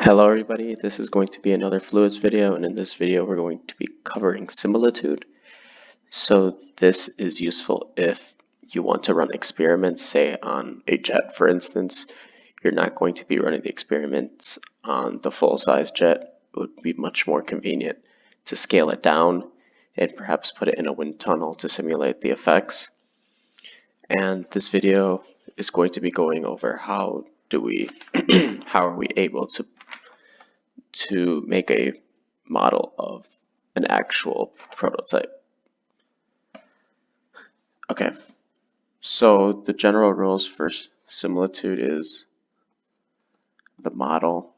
Hello everybody, this is going to be another fluids video, and in this video we're going to be covering similitude. So this is useful if you want to run experiments, say on a jet for instance. You're not going to be running the experiments on the full-size jet. It would be much more convenient to scale it down and perhaps put it in a wind tunnel to simulate the effects. And this video is going to be going over how are we able to make a model of an actual prototype. Okay, so the general rules for similitude is the model,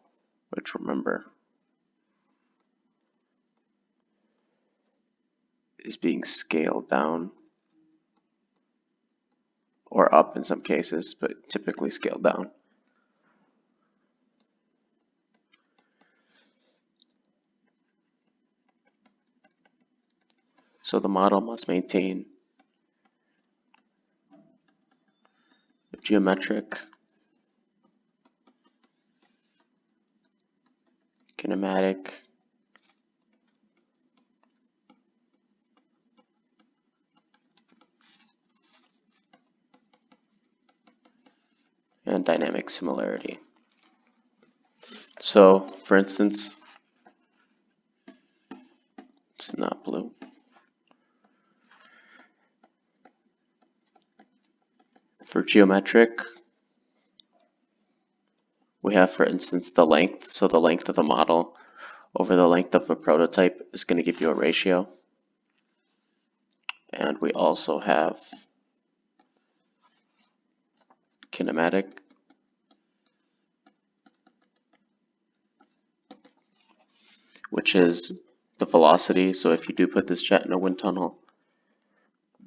which remember is being scaled down or up in some cases, but typically scaled down. So the model must maintain a geometric, kinematic, and dynamic similarity. So, for instance, it's not blue. For geometric, we have, for instance, the length. So the length of the model over the length of a prototype is going to give you a ratio. And we also have kinematic, which is the velocity. So if you do put this jet in a wind tunnel,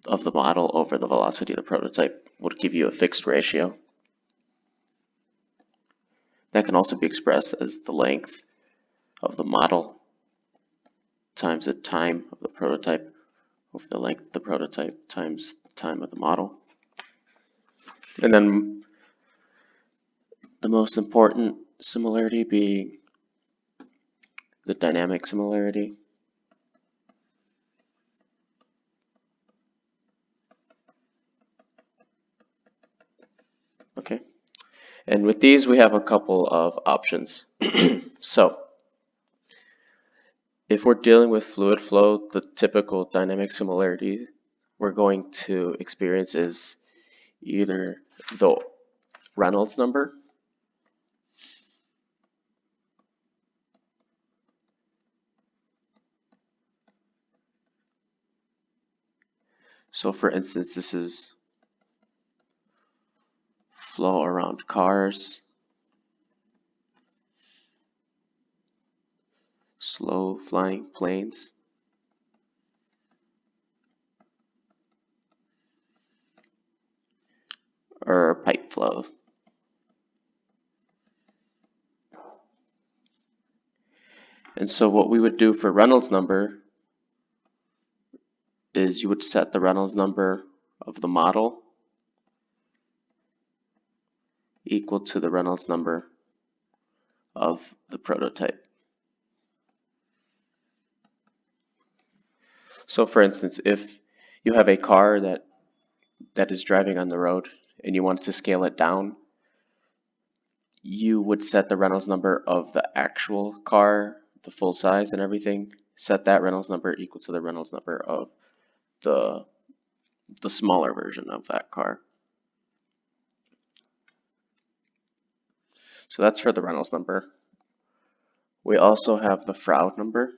of the model over the velocity of the prototype would give you a fixed ratio. That can also be expressed as the length of the model times the time of the prototype over the length of the prototype times the time of the model. And then the most important similarity being the dynamic similarity. Okay, and with these we have a couple of options. So if we're dealing with fluid flow, the typical dynamic similarity we're going to experience is either the Reynolds number, so for instance this is flow around cars, slow flying planes, or pipe flow. And so what we would do for Reynolds number is you would set the Reynolds number of the model equal to the Reynolds number of the prototype. So for instance, if you have a car that is driving on the road and you want to scale it down, you would set the Reynolds number of the actual car, the full size and everything, set that Reynolds number equal to the Reynolds number of the smaller version of that car. So that's for the Reynolds number. We also have the Froude number.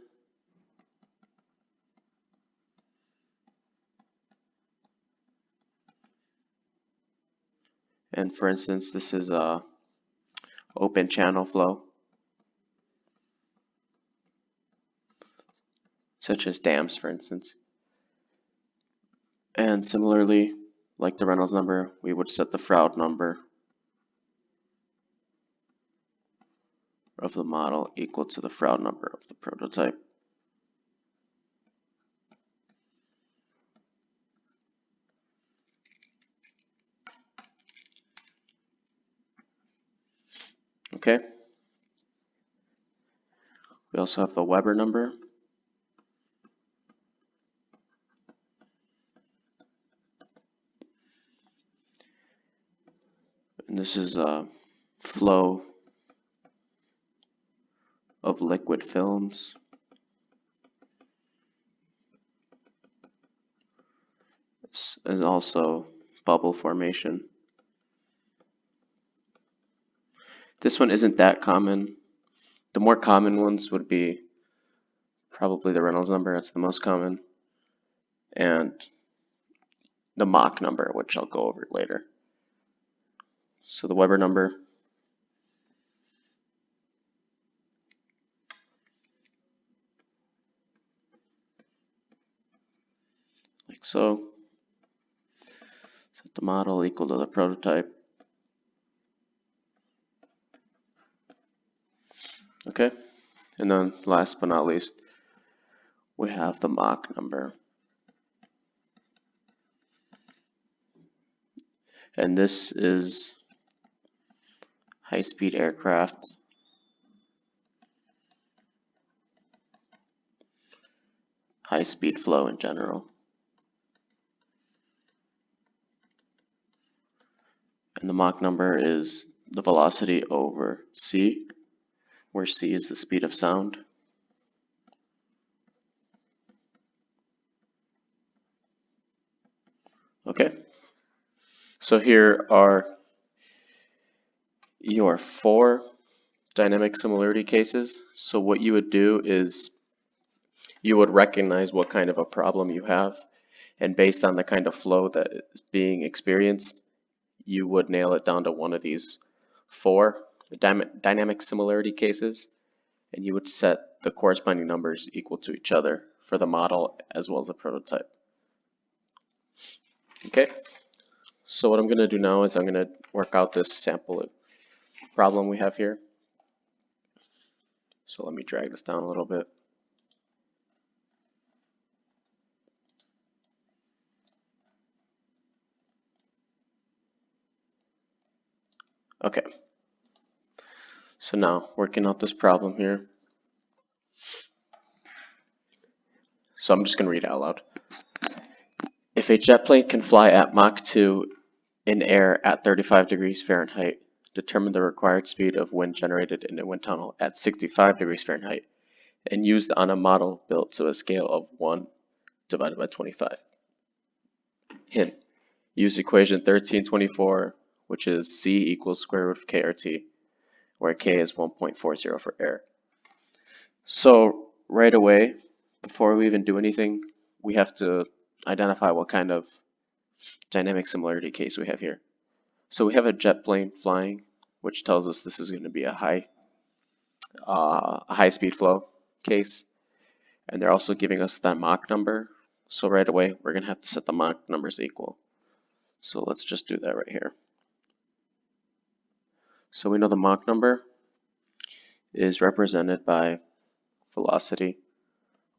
And for instance, this is a open channel flow, such as dams, for instance. And similarly, like the Reynolds number, we would set the Froude number of the model equal to the Froude number of the prototype. Okay. also have the Weber number. And this is a flow of liquid films. And also bubble formation. This one isn't that common. The more common ones would be probably the Reynolds number, that's the most common, and the Mach number, which I'll go over later. So the Weber number, like so. Set the model equal to the prototype. Okay, and then last but not least, we have the Mach number. And this is high-speed aircraft, high-speed flow in general. And the Mach number is the velocity over c, where c is the speed of sound. Okay, so here are your 4 dynamic similarity cases. So what you would do is you would recognize what kind of a problem you have, and based on the kind of flow that is being experienced, you would nail it down to one of these 4 dynamic similarity cases, and you would set the corresponding numbers equal to each other for the model as well as the prototype. Okay, so what I'm going to do now is I'm going to work out this sample problem we have here. So let me drag this down a little bit. Okay, so now working out this problem here. So I'm just going to read it out loud. If a jet plane can fly at Mach 2 in air at 35 degrees Fahrenheit, determine the required speed of wind generated in a wind tunnel at 65 degrees Fahrenheit and used on a model built to a scale of 1 divided by 25. Hint, use equation 1324, which is c equals square root of kRt, where k is 1.40 for air. So right away, before we even do anything, we have to identify what kind of dynamic similarity case we have here. So we have a jet plane flying, which tells us this is going to be a high speed flow case, and they're also giving us that Mach number. So right away, we're going to have to set the Mach numbers equal. So let's just do that right here. So we know the Mach number is represented by velocity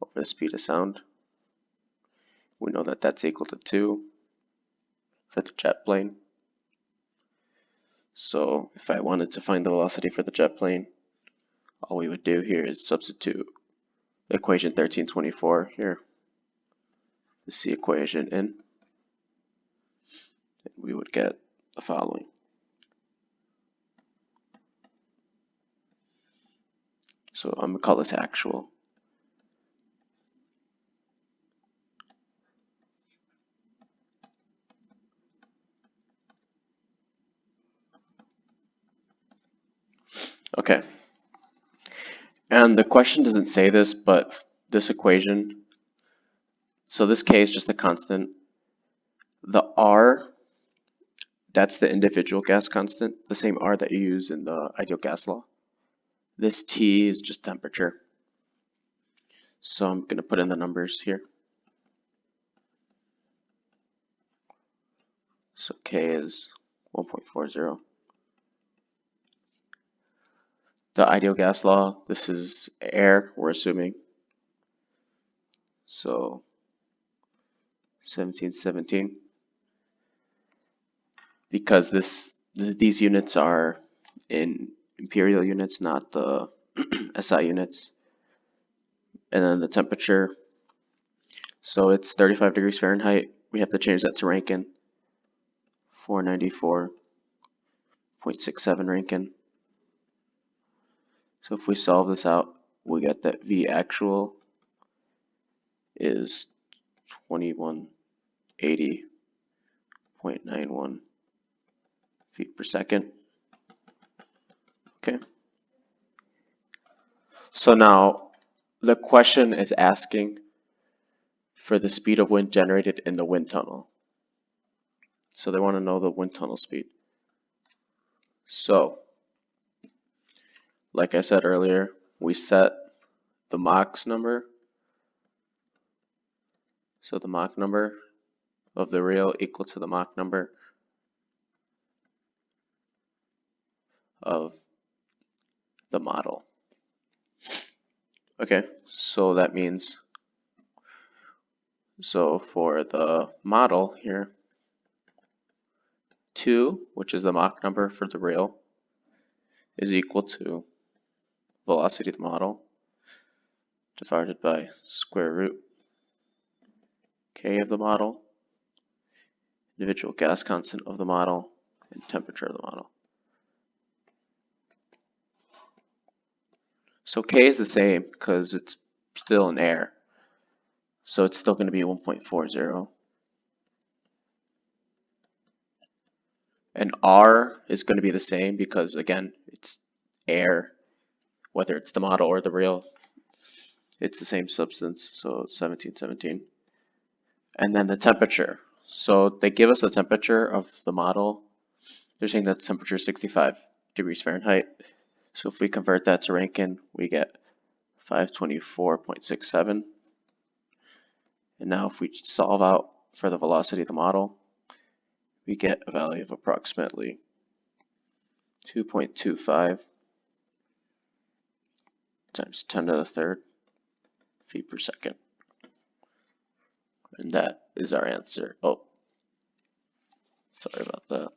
over the speed of sound. We know that that's equal to 2 for the jet plane. So if I wanted to find the velocity for the jet plane, all we would do here is substitute equation 1324 here, the C equation in, and we would get the following. So I'm going to call this actual. Okay. And the question doesn't say this, but this equation, so this K is just a constant. The R, that's the individual gas constant, the same R that you use in the ideal gas law. This T is just temperature. So I'm going to put in the numbers here. So K is 1.40. The ideal gas law, this is air, we're assuming. So 1717. Because these units are in imperial units, not the SI units. And then the temperature, so it's 35 degrees Fahrenheit. We have to change that to Rankine. 494.67 Rankine. So if we solve this out, we get that V actual is 2180.91 feet per second. Okay. So now the question is asking for the speed of wind generated in the wind tunnel. So they want to know the wind tunnel speed. So, like I said earlier, we set the Mach number. So the Mach number of the real equal to the Mach number of the model. Okay, so that means, so for the model here, 2, which is the Mach number for the real, is equal to velocity of the model divided by square root K of the model, individual gas constant of the model, and temperature of the model. So K is the same because it's still in air. So it's still going to be 1.40. And R is going to be the same because, again, it's air. Whether it's the model or the real, it's the same substance. So 1717. And then the temperature. So they give us the temperature of the model. They're saying that the temperature is 65 degrees Fahrenheit. So if we convert that to Rankine, we get 524.67. And now if we solve out for the velocity of the model, we get a value of approximately 2.25 times 10 to the third feet per second. And that is our answer. Oh, sorry about that.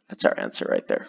That's our answer right there.